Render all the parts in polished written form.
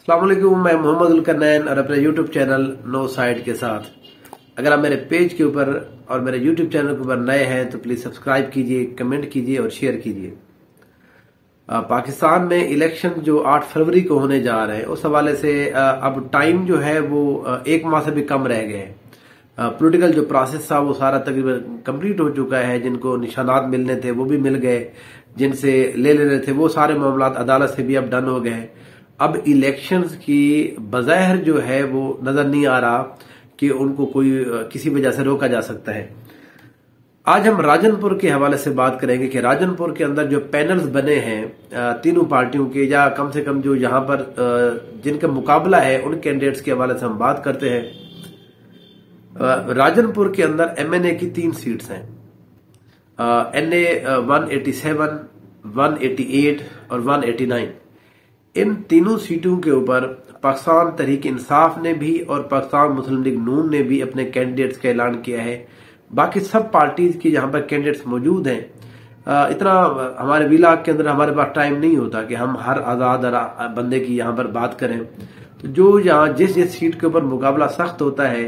अस्सलाम वालेकुम, मैं मोहम्मद उलकरनैन और अपने यूट्यूब चैनल नो साइड के साथ। अगर आप मेरे पेज के ऊपर और मेरे यूट्यूब चैनल के ऊपर नए हैं तो प्लीज सब्सक्राइब कीजिए, कमेंट कीजिए और शेयर कीजिए। पाकिस्तान में इलेक्शन जो 8 फरवरी को होने जा रहे हैं उस हवाले से अब टाइम जो है वो 1 माह से भी कम रह गए हैं। पॉलिटिकल जो प्रोसेस था वो सारा तकरीबन कंप्लीट हो चुका है। जिनको निशानात मिलने थे वो भी मिल गए, जिनसे ले लेने थे वो सारे मामला अदालत से भी अब डन हो गए। अब इलेक्शंस की बज़ाहिर जो है वो नजर नहीं आ रहा कि उनको कोई किसी वजह से रोका जा सकता है। आज हम राजनपुर के हवाले से बात करेंगे कि राजनपुर के अंदर जो पैनल्स बने हैं तीनों पार्टियों के, या कम से कम जो यहां पर जिनका मुकाबला है उन कैंडिडेट्स के हवाले से हम बात करते हैं। राजनपुर के अंदर एमएनए की 3 सीट्स हैं, एनए 187, 188 और 189। इन तीनों सीटों के ऊपर पाकिस्तान तहरीक इंसाफ ने भी और पाकिस्तान मुस्लिम लीग नून ने भी अपने कैंडिडेट्स का ऐलान किया है। बाकी सब पार्टीज की यहाँ पर कैंडिडेट्स मौजूद हैं। इतना हमारे विलाग के अंदर हमारे पास टाइम नहीं होता कि हम हर आजाद बंदे की यहाँ पर बात करें। तो जो यहाँ जिस सीट के ऊपर मुकाबला सख्त होता है,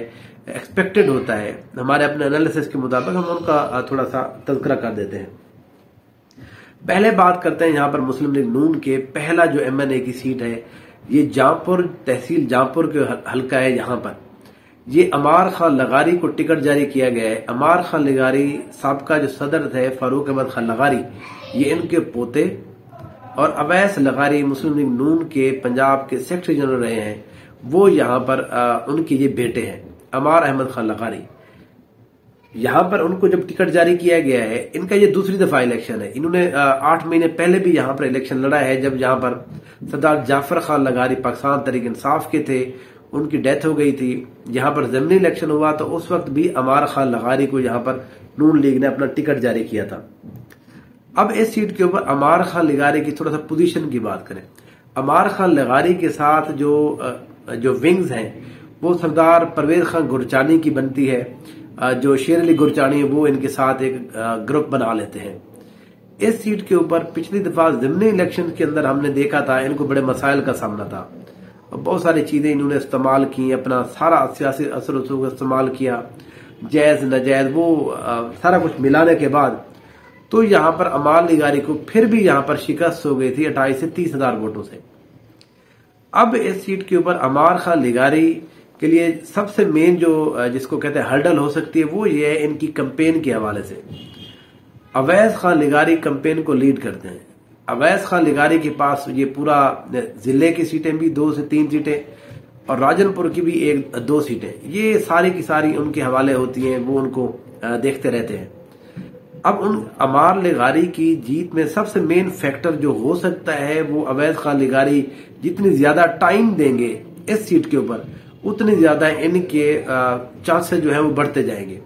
एक्सपेक्टेड होता है, हमारे अपने एनालिसिस के मुताबिक हम उनका थोड़ा सा तज़किरा कर देते हैं। पहले बात करते हैं यहाँ पर मुस्लिम लीग नून के पहला जो एमएनए की सीट है, ये जामपुर तहसील जामपुर के हल्का है। यहाँ पर ये अमार खान लगारी को टिकट जारी किया गया है। अमार खान लगारी साबका जो सदर थे फारूक अहमद खान लगारी, ये इनके पोते, और अवैस लगारी मुस्लिम लीग नून के पंजाब के सेक्रेटरी जनरल रहे हैं। वो यहाँ पर उनके ये बेटे हैं अमार अहमद खान लगारी। यहाँ पर उनको जब टिकट जारी किया गया है, इनका ये दूसरी दफा इलेक्शन है। इन्होंने 8 महीने पहले भी यहाँ पर इलेक्शन लड़ा है, जब यहाँ पर सरदार जाफर खान लगारी पाकिस्तान तहरीक इंसाफ के थे, उनकी डेथ हो गई थी। यहाँ पर ज़मीनी इलेक्शन हुआ तो उस वक्त भी अमार खान लगारी को यहाँ पर नून लीग ने अपना टिकट जारी किया था। अब इस सीट के ऊपर अमार खान लगारी की थोड़ा सा पोजीशन की बात करें। अमार खान लगारी के साथ जो विंग्स हैं वो सरदार परवेज खान गुरचानी की बनती है। जो शेर अली गुरचानी है वो इनके साथ एक ग्रुप बना लेते हैं। इस सीट के ऊपर पिछली दफा ज़मीनी इलेक्शन के अंदर हमने देखा था इनको बड़े मसाइल का सामना था। बहुत सारी चीजें इन्होंने इस्तेमाल की, अपना सारा सियासी असर उसको इस्तेमाल किया, जायज नाजायज वो सारा कुछ मिलाने के बाद तो यहाँ पर अमार लगारी को फिर भी यहाँ पर शिकस्त हो गई थी 28 से 30 हजार वोटों से। अब इस सीट के ऊपर अमार खान लगारी के लिए सबसे मेन जो जिसको कहते हैं हर्डल हो सकती है वो ये है इनकी कैंपेन के हवाले से। अवैस खान लगारी कैंपेन को लीड करते हैं। अवैस खान लगारी के पास ये पूरा जिले की सीटें भी 2 से 3 सीटें और राजनपुर की भी 1-2 सीटें, ये सारी की सारी उनके हवाले होती हैं, वो उनको देखते रहते हैं। अब उन अमार लगारी की जीत में सबसे मेन फैक्टर जो हो सकता है वो अवैस खान लगारी जितनी ज्यादा टाइम देंगे इस सीट के ऊपर उतनी ज्यादा इनके चांसेस जो है वो बढ़ते जाएंगे।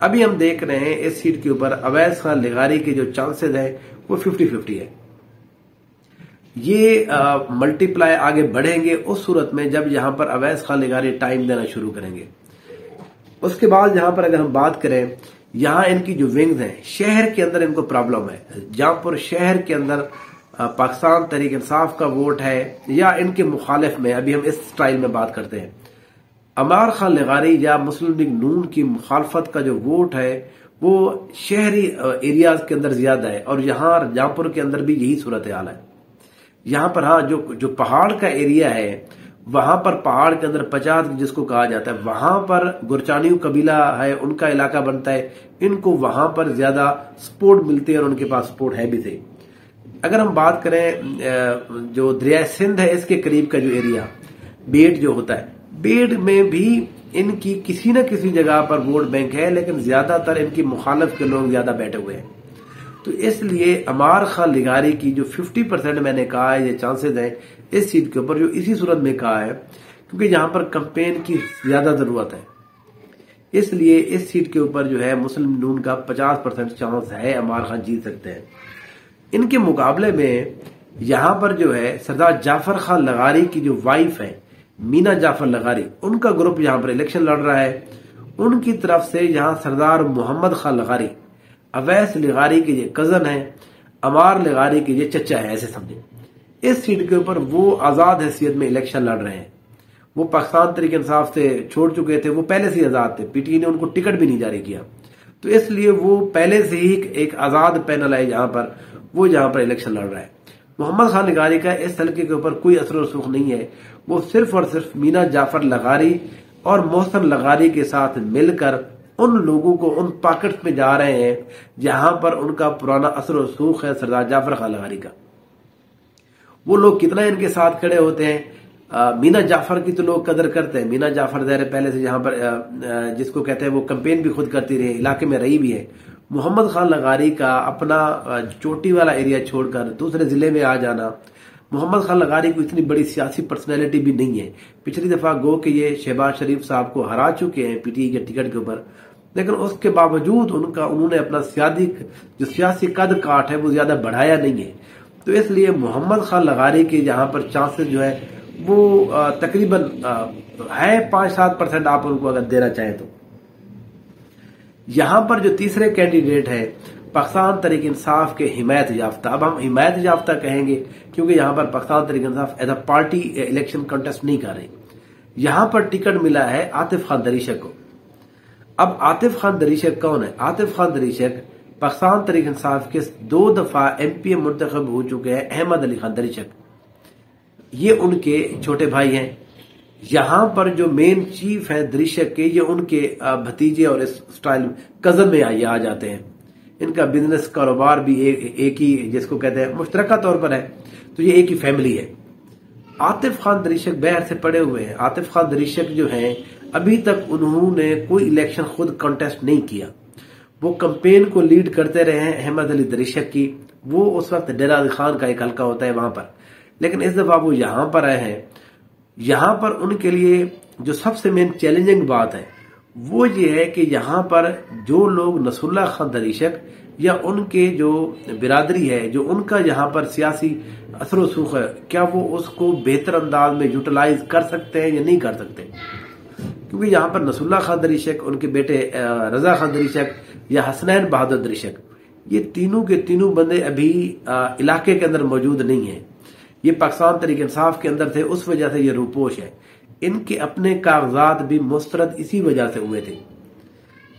अभी हम देख रहे हैं इस सीट के ऊपर अवैस खान लगारी के जो चांसेस है वो 50-50 है। ये मल्टीप्लाई आगे बढ़ेंगे उस सूरत में जब यहां पर अवैस खान लगारी टाइम देना शुरू करेंगे। उसके बाद यहां पर अगर हम बात करें, यहां इनकी जो विंग्स हैं शहर के अंदर इनको प्रॉब्लम है। जामपुर शहर के अंदर पाकिस्तान तहरीक इंसाफ का वोट है या इनके मुखालिफ में, अभी हम इस स्टाइल में बात करते हैं। अमार खान लगारी या मुस्लिम लीग नून की मुखालफत का जो वोट है वो शहरी एरियाज के अंदर ज्यादा है और यहाँ जामपुर के अंदर भी यही सूरत हाल है। यहाँ पर हाँ जो पहाड़ का एरिया है वहां पर पहाड़ के अंदर 50 जिसको कहा जाता है, वहां पर गुरचानी कबीला है, उनका इलाका बनता है। इनको वहां पर ज्यादा सपोर्ट मिलती है और उनके पास सपोर्ट है भी थे। अगर हम बात करें जो दरिया सिंध है इसके करीब का जो एरिया बेड जो होता है, बेड में भी इनकी किसी न किसी जगह पर वोट बैंक है, लेकिन ज्यादातर इनकी मुखालिफ के लोग ज्यादा बैठे हुए हैं। तो इसलिए अमार खान लगारी की जो 50% मैंने कहा है ये चांसेस हैं इस सीट के ऊपर, जो इसी सूरत में कहा है क्योंकि यहां पर कैंपेन की ज्यादा जरूरत है। इसलिए इस सीट के ऊपर जो है मुस्लिम नून का 50% चांस है अमार खान जीत सकते हैं। इनके मुकाबले में यहां पर जो है सरदार जाफर खान लगारी की जो वाइफ है मीना जाफर लगारी, उनका ग्रुप यहां पर इलेक्शन लड़ रहा है। उनकी तरफ से यहां सरदार मोहम्मद खान लगारी अवैस लगारी के ये कजन है, अमार लगारी के ये चचा है, ऐसे समझे। इस सीट के ऊपर वो आजाद हैसियत में इलेक्शन लड़ रहे हैं। वो पाकिस्तान तहरीक इंसाफ से छोड़ चुके थे, वो पहले से ही आजाद थे, पीटीआई ने उनको टिकट भी नहीं जारी किया, तो इसलिए वो पहले से ही एक आजाद पैनल है जहां पर इलेक्शन लड़ रहा है। मोहम्मद खान लगारी का इस हल्के के ऊपर कोई असर रसूख नहीं है। वो सिर्फ और सिर्फ मीना जाफर लगारी और मोहसन लगारी के साथ मिलकर उन लोगों को उन पॉकेट्स में जा रहे हैं जहां पर उनका पुराना असर रसूख है सरदार जाफर खान लगारी का। वो लोग कितना इनके साथ खड़े होते हैं। मीना जाफर की तो लोग कदर करते हैं। मीना जाफर ज़ाहिर पहले से जहां पर जिसको कहते हैं वो कैंपेन भी खुद करती रही, इलाके में रही भी है। मोहम्मद खान लगारी का अपना चोटी वाला एरिया छोड़कर दूसरे जिले में आ जाना, मोहम्मद खान लगारी को इतनी बड़ी सियासी पर्सनैलिटी भी नहीं है। पिछली दफा गो कि ये शहबाज शरीफ साहब को हरा चुके हैं पीटीआई के टिकट के ऊपर, लेकिन उसके बावजूद उन्होंने अपना सियासी कद काठ है वो ज्यादा बढ़ाया नहीं है। तो इसलिए मोहम्मद खान लगारी के जहां पर चांसेस जो है वो तकरीबन है 5-7% आप उनको अगर देना चाहें तो। यहां पर जो तीसरे कैंडिडेट है पाकिस्तान तहरीक इंसाफ के हिमायत याफ्ता, अब हम हिमायत याफ्ता कहेंगे क्योंकि यहां पर Pakistan Tehreek Insaf as a party election contest नहीं कर रही। यहां पर टिकट मिला है आतिफ खान दरीशक को। अब आतिफ खान दरीशक कौन है? आतिफ खान दरीशक पाकिस्तान तहरीक इंसाफ के 2 दफा एमपी मुंतखब हो चुके हैं अहमद अली खान दरीशक, ये उनके छोटे भाई हैं। यहां पर जो मेन चीफ है दरीशक के, ये उनके भतीजे और इस स्टाइल कजन में आ जाते हैं। इनका बिजनेस कारोबार भी एक ही जिसको कहते हैं मुश्तरका तौर पर है, तो ये एक ही फैमिली है। आतिफ खान दरीशक बाहर से पड़े हुए हैं। आतिफ खान दरीशक जो हैं अभी तक उन्होंने कोई इलेक्शन खुद कंटेस्ट नहीं किया। वो कैंपेन को लीड करते रहे हैं अहमद अली दरीशक की। वो उस वक्त डेरा अली खान का एक हल्का होता है वहां पर, लेकिन इस दफा वो यहां पर आए हैं। यहां पर उनके लिए जो सबसे मेन चैलेंजिंग बात है वो ये है कि यहां पर जो लोग नसरुल्लाह खान दरीशक या उनके जो बिरादरी है, जो उनका यहां पर सियासी असर रसूख है, क्या वो उसको बेहतर अंदाज में यूटिलाइज कर सकते हैं या नहीं कर सकते? क्योंकि यहां पर नसरुल्लाह खान दरीशक, उनके बेटे रजा खान दरीशक या हसनैन बहादुर दरीशक, ये तीनों के तीनों बंदे अभी इलाके के अंदर मौजूद नहीं है। ये पाकिस्तान तहरीक इंसाफ के अंदर थे, उस वजह से ये रूपोश है। इनके अपने कागजात भी मुस्तरद इसी वजह से हुए थे,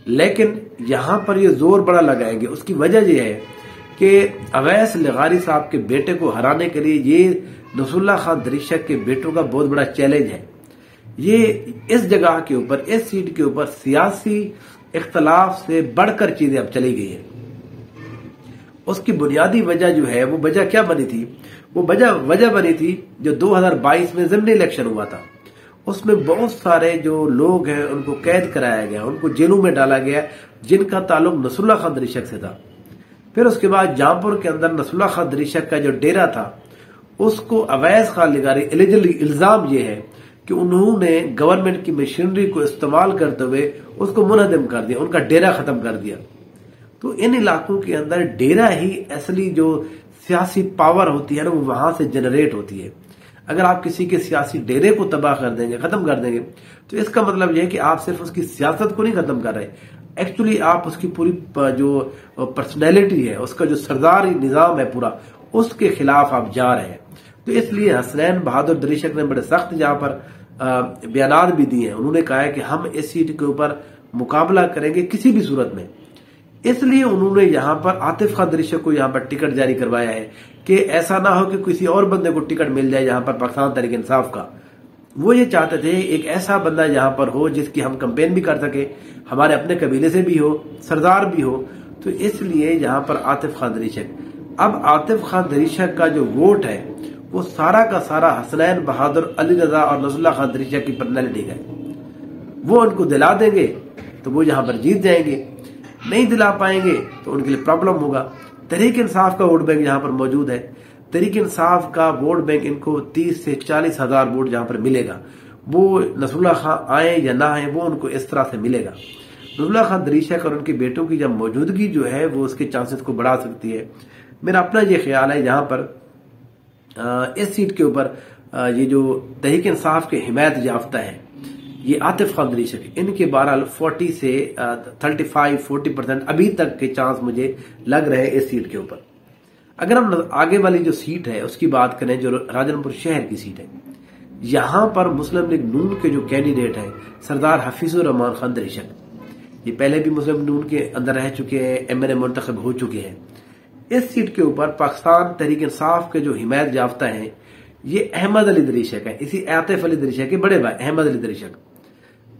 लेकिन यहां पर ये जोर बड़ा लगाएंगे। उसकी वजह यह है कि अवैस लगारी साहब के बेटे को हराने के लिए ये नसरुल्लाह खान दरीशक के बेटों का बहुत बड़ा चैलेंज है। ये इस जगह के ऊपर, इस सीट के ऊपर सियासी इख्तलाफ से बढ़कर चीजें अब चली गई है। उसकी बुनियादी वजह जो है वो वजह क्या बनी थी? वो वजह बनी थी जो 2022 में ज़िमनी इलेक्शन हुआ था। उसमें बहुत सारे जो लोग हैं उनको कैद कराया गया, उनको जेलों में डाला गया जिनका ताल्लुक नसरुल्लाह खान दरीशक से था। फिर उसके बाद जहांपुर के अंदर नसरुल्लाह खान दरीशक का जो डेरा था उसको अवैस खान लगारी इल्जाम ये है कि उन्होंने गवर्नमेंट की मशीनरी को इस्तेमाल करते हुए उसको मुनहदम कर दिया, उनका डेरा खत्म कर दिया। तो इन इलाकों के अंदर डेरा ही असली जो सियासी पावर होती है ना वो वहां से जनरेट होती है। अगर आप किसी के सियासी डेरे को तबाह कर देंगे, खत्म कर देंगे, तो इसका मतलब यह है कि आप सिर्फ उसकी सियासत को नहीं खत्म कर रहे, एक्चुअली आप उसकी पूरी जो पर्सनैलिटी है, उसका जो सरदारी निजाम है पूरा, उसके खिलाफ आप जा रहे हैं। तो इसलिए हसनैन बहादुर दरीशक ने बड़े सख्त जहां पर बयानात भी दिए हैं। उन्होंने कहा है कि हम इस सीट के ऊपर मुकाबला करेंगे किसी भी सूरत में। इसलिए उन्होंने यहां पर आतिफ खान दरीशक को यहां पर टिकट जारी करवाया है कि ऐसा ना हो कि किसी और बंदे को टिकट मिल जाए यहां पर पाकिस्तान तहरीक इंसाफ का। वो ये चाहते थे एक ऐसा बंदा यहां पर हो जिसकी हम कैंपेन भी कर सके, हमारे अपने कबीले से भी हो, सरदार भी हो। तो इसलिए यहां पर आतिफ खान दरीशक, अब आतिफ खान दरीशक का जो वोट है वो सारा का सारा हसनैन बहादुर, अली रजा और नसरुल्लाह खान दरीशक की पर्सनैलिटी है। वो उनको दिला देंगे तो वो यहां पर जीत जाएंगे, नहीं दिला पाएंगे तो उनके लिए प्रॉब्लम होगा। तहरीक इंसाफ का वोट बैंक यहां पर मौजूद है। तहरीक इंसाफ का वोट बैंक इनको 30 से 40 हजार वोट जहां पर मिलेगा। वो नसरुल्लाह खान आए या ना आए वो उनको इस तरह से मिलेगा। नसरुल्लाह खान दरीशक और उनके बेटों की जब मौजूदगी जो है वो उसके चांसेस को बढ़ा सकती है। मेरा अपना ये ख्याल है यहाँ पर इस सीट के ऊपर ये जो तहरीक इंसाफ के हिमायत याफ्ता है ये आतिफ खान दरीशक, इनके बहरहाल 40 से 35-40% अभी तक के चांस मुझे लग रहे हैं इस सीट के ऊपर। अगर हम आगे वाली जो सीट है उसकी बात करें, जो राजनपुर शहर की सीट है, यहां पर मुस्लिम लीग नून के जो कैंडिडेट हैं सरदार हफीजुर रहमान खान दरिशक, ये पहले भी मुस्लिम नून के अंदर रह चुके हैं, MNA मुंतखब हो चुके हैं। इस सीट के ऊपर पाकिस्तान तहरीक इंसाफ के जो हिमायत याफ्ता हैं ये अहमद अली दरिशक है, इसी आतिफ अली दरिशक के बड़े भाई अहमद अली दरिशक।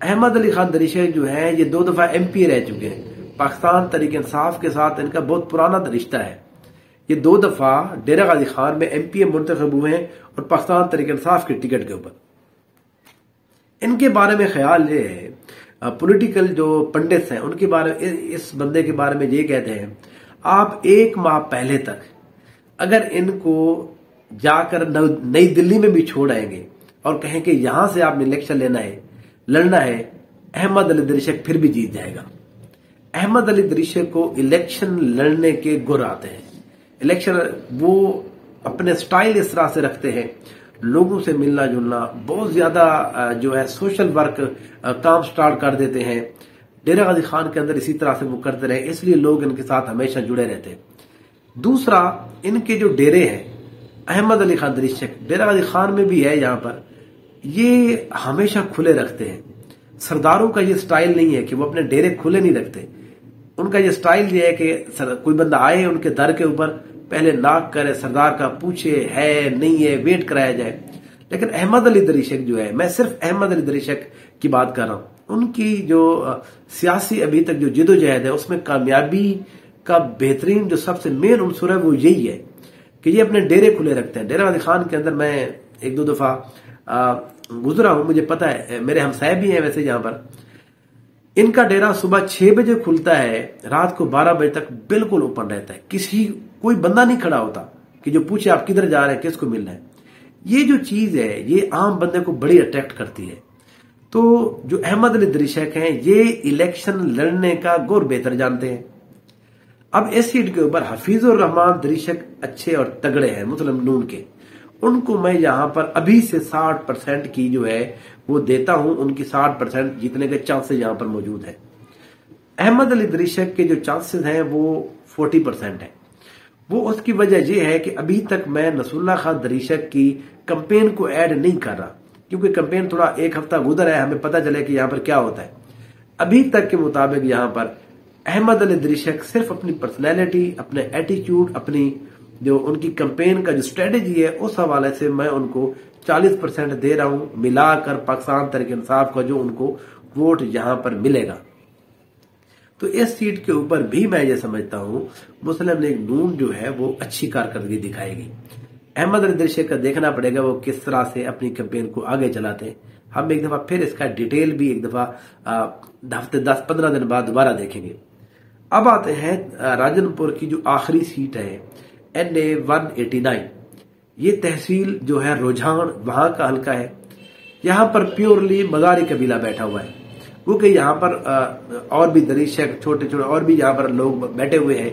अहमद अली खान दरिशक जो है ये 2 दफा MP रह चुके हैं। पाकिस्तान तहरीक इंसाफ के साथ इनका बहुत पुराना रिश्ता है। ये 2 दफा डेरा गाजी खान में MP मुंतखब हुए हैं और पाकिस्तान तहरीक इंसाफ के टिकट के ऊपर। इनके बारे में ख्याल ये है, पॉलिटिकल जो पंडित हैं उनके बारे में, इस बंदे के बारे में ये कहते हैं, आप 1 माह पहले तक अगर इनको जाकर नई दिल्ली में भी छोड़ आएंगे और कहें कि यहां से आपने इलेक्शन लड़ना है, अहमद अली दरिशक फिर भी जीत जाएगा। अहमद अली दरिशक को इलेक्शन लड़ने के गुर आते हैं। इलेक्शन वो अपने स्टाइल इस तरह से रखते हैं, लोगों से मिलना जुलना, बहुत ज्यादा जो है सोशल वर्क काम स्टार्ट कर देते हैं। डेरा गाजी खान के अंदर इसी तरह से वो करते रहे, इसलिए लोग इनके साथ हमेशा जुड़े रहते हैं। दूसरा, इनके जो डेरे हैं अहमद अली खान दरिशक, डेरा गाजी खान में भी है, यहाँ पर ये हमेशा खुले रखते हैं। सरदारों का ये स्टाइल नहीं है कि वो अपने डेरे खुले नहीं रखते। उनका ये स्टाइल ये है कि कोई बंदा आए उनके दर के ऊपर, पहले नाक करे, सरदार का पूछे है नहीं है, वेट कराया जाए। लेकिन अहमद अली दरिशक जो है, मैं सिर्फ अहमद अली दरिशक की बात कर रहा हूं, उनकी जो सियासी अभी तक जो जिदोजहद है उसमें कामयाबी का बेहतरीन जो सबसे मेन उनसुर है वो यही है कि ये अपने डेरे खुले रखते हैं। डेरा गाजी खान के अंदर मैं 1-2 दफा गुजरा हूं, मुझे पता है, मेरे हमसाये भी हैं वैसे। यहाँ पर इनका डेरा सुबह 6 बजे खुलता है, रात को 12 बजे तक बिल्कुल ओपन रहता है। कोई बंदा नहीं खड़ा होता कि जो पूछे आप किधर जा रहे हैं, किसको मिलना है। ये जो चीज है ये आम बंदे को बड़ी अट्रैक्ट करती है। तो जो अहमद अली दरिशक हैं ये इलेक्शन लड़ने का गुर बेहतर जानते हैं। अब इस सीट के ऊपर हफीजुर रहमान दरिशक अच्छे और तगड़े हैं मुस्लिम नून के, उनको मैं यहां पर अभी से 60% की जो है वो देता हूं, उनकी 60% जीतने के चांसेस यहां पर मौजूद है। अहमद अली दरिशक के जो चांसेस हैं वो 40% है। वो उसकी वजह यह है कि अभी तक मैं नसरुल्लाह खान दरिशक की कैंपेन को ऐड नहीं कर रहा, क्योंकि कैंपेन थोड़ा 1 हफ्ता गुजर है, हमें पता चले कि यहां पर क्या होता है। अभी तक के मुताबिक यहां पर अहमद अली दरिशक सिर्फ अपनी पर्सनैलिटी, अपने एटीट्यूड, अपनी जो उनकी कैंपेन का जो स्ट्रेटेजी है उस हवाले से मैं उनको 40% दे रहा हूं, मिलाकर पाकिस्तान तहरीक इंसाफ का जो उनको वोट यहां पर मिलेगा। तो इस सीट के ऊपर भी मैं ये समझता हूं मुस्लिम लीग नून जो है वो अच्छी कारकर्दगी दिखाएगी। अहमद अली दरिशक का देखना पड़ेगा वो किस तरह से अपनी कैंपेन को आगे चलाते हैं। हम एक दफा फिर इसका डिटेल भी एक दफा हफ्ते 10-15 दिन बाद दोबारा देखेंगे। अब आते हैं राजनपुर की जो आखिरी सीट है NA 189, ये तहसील जो है रुझान वहां का हल्का है। यहां पर प्योरली मज़ारी कबीला बैठा हुआ है, क्योंकि यहाँ पर और भी दरिशक छोटे छोटे और भी यहाँ पर लोग बैठे हुए हैं।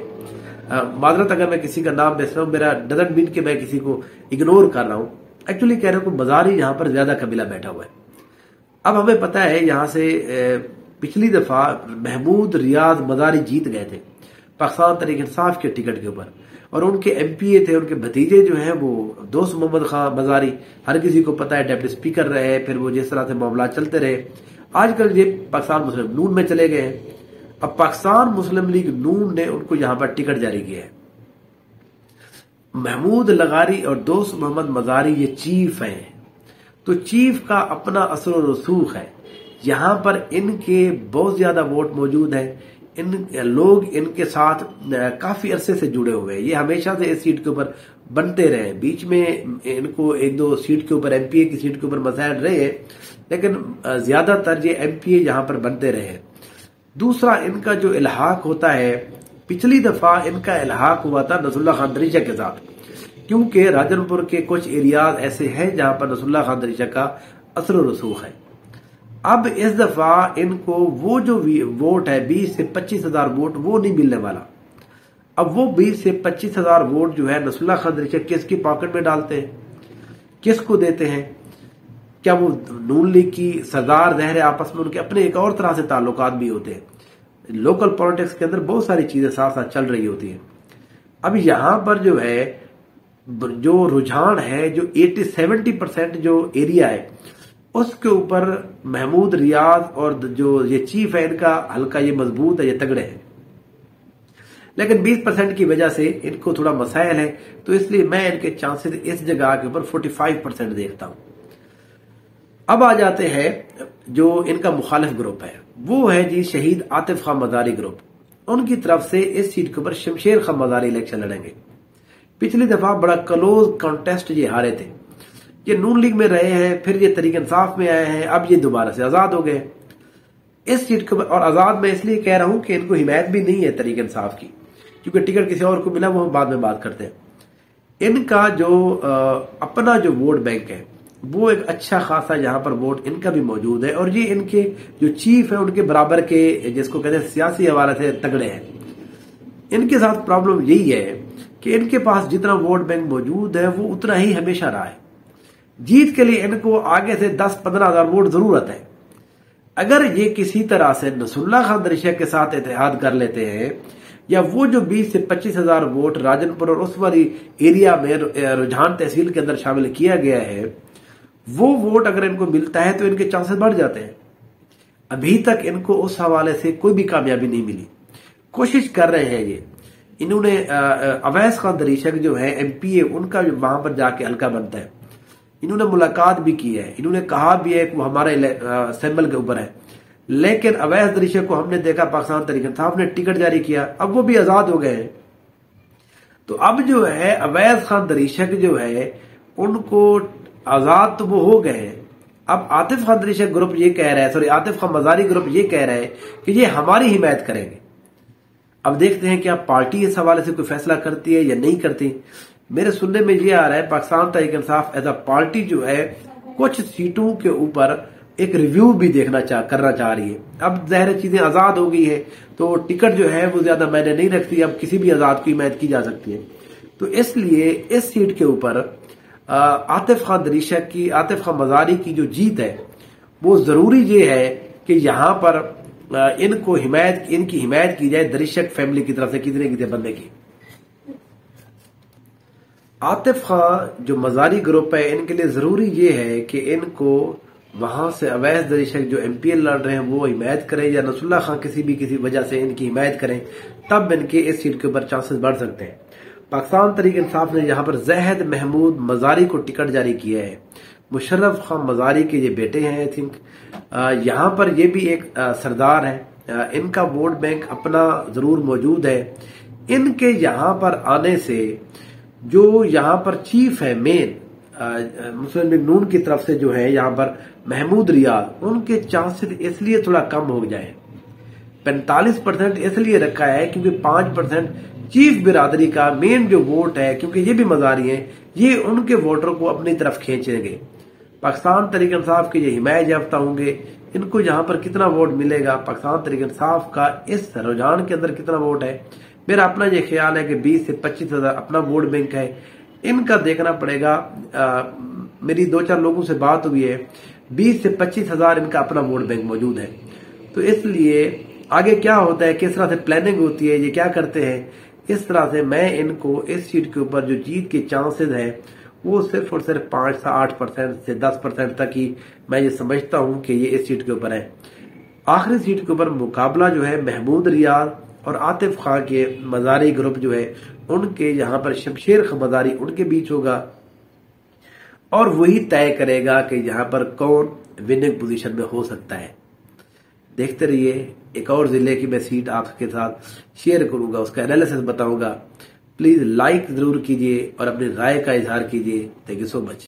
माजरत अगर मैं किसी का नाम बेच रहा हूँ, मेरा डजंट मीन कि मैं किसी को इग्नोर कर रहा हूँ, एक्चुअली कह रहा हूँ मज़ारी यहाँ पर ज्यादा कबीला बैठा हुआ है। अब हमें पता है यहाँ से पिछली दफा महमूद रियाज मज़ारी जीत गए थे पाकिस्तान तहरीक इंसाफ के टिकट के ऊपर, और उनके MPA थे, उनके भतीजे जो हैं वो दोस्त मोहम्मद खान मज़ारी, हर किसी को पता है डिप्टी स्पीकर रहे, फिर वो जिस तरह से मामला चलते रहे, आजकल ये पाकिस्तान मुस्लिम नून में चले गए हैं। अब पाकिस्तान मुस्लिम लीग नून ने उनको यहां पर टिकट जारी किया है। महमूद लगारी और दोस्त मोहम्मद मज़ारी ये चीफ हैं, तो चीफ का अपना असर और रसूख है। यहां पर इनके बहुत ज्यादा वोट मौजूद है, इन लोग इनके साथ काफी अरसे से जुड़े हुए हैं। ये हमेशा से इस सीट के ऊपर बनते रहे, बीच में इनको 1-2 सीट के ऊपर MPA की सीट के ऊपर मसाइल रहे, लेकिन ज्यादातर ये MPA यहां पर बनते रहे। दूसरा, इनका जो इल्हाक होता है, पिछली दफा इनका इल्हाक हुआ था नसरुल्लाह खान दरिशक के साथ, क्योंकि राजनपुर के कुछ एरियाज ऐसे हैं जहां पर नसरुल्लाह खान दरिशक का असर और रसूख है। अब इस दफा इनको वो जो वोट है 20 से 25 हजार वोट वो नहीं मिलने वाला। अब वो 20 से 25 हजार वोट जो है नसरुल्लाह खान दरिशक किसकी पॉकेट में डालते हैं, किसको देते हैं? क्या वो नून लीग की सरदार जहर आपस में उनके अपने एक और तरह से ताल्लुकात भी होते हैं। लोकल पॉलिटिक्स के अंदर बहुत सारी चीजें साथ साथ चल रही होती है। अब यहां पर जो है जो रुझान है, जो 80-70% जो एरिया है उसके ऊपर महमूद रियाज और जो ये चीफ है इनका हल्का ये मजबूत है, ये तगड़े हैं। लेकिन 20% की वजह से इनको थोड़ा मसाइल है, तो इसलिए मैं इनके चांसेस इस जगह के ऊपर 45% देखता हूं। अब आ जाते हैं जो इनका मुखालिफ ग्रुप है, वो है जी शहीद आतिफ खान मजारी ग्रुप। उनकी तरफ से इस सीट के ऊपर शमशेर खान मजारी इलेक्शन लड़ेंगे। पिछली दफा बड़ा क्लोज कॉन्टेस्ट ये हारे थे, ये नून लीग में रहे हैं, फिर ये तरीक इंसाफ में आए हैं, अब ये दोबारा से आजाद हो गए इस सीट के ऊपर। और आजाद मैं इसलिए कह रहा हूं कि इनको हिमायत भी नहीं है तरीक इंसाफ की, क्योंकि टिकट किसी और को मिला, वो हम बाद में बात करते हैं। इनका जो अपना जो वोट बैंक है वो एक अच्छा खासा यहाँ पर वोट इनका भी मौजूद है, और ये इनके जो चीफ है उनके बराबर के, जिसको कहते हैं सियासी हवाले से तगड़े हैं। इनके साथ प्रॉब्लम यही है कि इनके पास जितना वोट बैंक मौजूद है वो उतना ही हमेशा रहा है। जीत के लिए इनको आगे से 10-15 हजार वोट जरूरत है। अगर ये किसी तरह से नसरुल्लाह खान दरिशा के साथ इत्तेहाद कर लेते हैं, या वो जो 20 से 25 हजार वोट राजनपुर और उस वाली एरिया में रुझान तहसील के अंदर शामिल किया गया है, वो वोट अगर इनको मिलता है तो इनके चांसेस बढ़ जाते हैं। अभी तक इनको उस हवाले से कोई भी कामयाबी नहीं मिली। कोशिश कर रहे हैं ये, इन्होंने अवैस खान दरीशक जो है एमपीए, उनका जो वहां पर जाके हल्का बनता है, इन्होंने मुलाकात भी की है, इन्होंने कहा भी है कि वो हमारे असेंबल के ऊपर है। लेकिन अवैस दरीशक को हमने देखा पाकिस्तान तरीक इंसाफ ने टिकट जारी किया, अब वो भी आजाद हो गए हैं। तो अब जो है अवैस खान दरीशक जो है उनको आजाद तो वो हो गए हैं। अब आतिफ खान दरीशक ग्रुप ये कह रहा है, सॉरी आतिफ खान मजारी ग्रुप ये कह रहा है कि ये हमारी हिमायत करेंगे। अब देखते हैं कि आप पार्टी इस हवाले से कोई फैसला करती है या नहीं करती। मेरे सुनने में ये आ रहा है Pakistan Tehreek Insaf as a party जो है कुछ सीटों के ऊपर एक रिव्यू भी करना चाह रही है। अब ज़ाहिर चीजें आजाद हो गई है तो टिकट जो है वो ज्यादा मायने नहीं रखती, अब किसी भी आजाद की हिमायत की जा सकती है। तो इसलिए इस सीट के ऊपर आतिफ खान दरीशक की, आतिफ खान मजारी की जो जीत है वो जरूरी ये है कि यहां पर इनकी हिमायत की जाए दरीशक फैमिली की तरफ से कितने बंदे की। आतिफ खान जो मजारी ग्रुप है इनके लिए जरूरी ये है कि इनको वहां से अवैस दरीशक जो एमपीएल लड़ रहे हैं वो हिमायत करें, या नसरुल्लाह खान किसी वजह से इनकी हिमायत करें, तब इनके इस सीट के ऊपर चांसेस बढ़ सकते हैं। पाकिस्तान तहरीक इंसाफ ने यहाँ पर जहद महमूद मजारी को टिकट जारी किया है। मुशर्रफ खान मजारी के ये बेटे हैं, आई थिंक यहाँ पर ये भी एक सरदार है, इनका वोट बैंक अपना जरूर मौजूद है। इनके यहाँ पर आने से जो यहाँ पर चीफ है मेन मुस्लिम लीग नून की तरफ से जो है यहाँ पर महमूद रियाज, उनके चांसेस इसलिए थोड़ा कम हो जाए। 45% इसलिए रखा है क्योंकि 5% चीफ बिरादरी का मेन जो वोट है, क्योंकि ये भी मजारी है, ये उनके वोटरों को अपनी तरफ खींचेंगे। पाकिस्तान तहरीक इंसाफ के ये हिमायत याफ्ता होंगे, इनको यहाँ पर कितना वोट मिलेगा, पाकिस्तान तहरीक इंसाफ का इस रुझान के अंदर कितना वोट है, मेरा अपना ये ख्याल है कि 20 से 25 हजार अपना वोट बैंक है। इनका देखना पड़ेगा, मेरी 2-4 लोगों से बात हुई है, 20 से 25 हजार इनका अपना वोट बैंक मौजूद है। तो इसलिए आगे क्या होता है, किस तरह से प्लानिंग होती है, ये क्या करते हैं, इस तरह से मैं इनको इस सीट के ऊपर जो जीत के चांसेस है वो सिर्फ और सिर्फ 5 से 8% से 10% तक ही मैं ये समझता हूं कि ये इस सीट के ऊपर है। आखिरी सीट के ऊपर मुकाबला जो है महमूद रियाज और आतिफ खान के मजारी ग्रुप जो है उनके, यहाँ पर शमशेर खान मजारी उनके बीच होगा, और वही तय करेगा कि यहाँ पर कौन विनिंग पोजीशन में हो सकता है। देखते रहिए, एक और जिले की मैं सीट आपके साथ शेयर करूंगा, उसका एनालिसिस बताऊंगा। प्लीज लाइक जरूर कीजिए और अपनी राय का इजहार कीजिए। Thank you so much.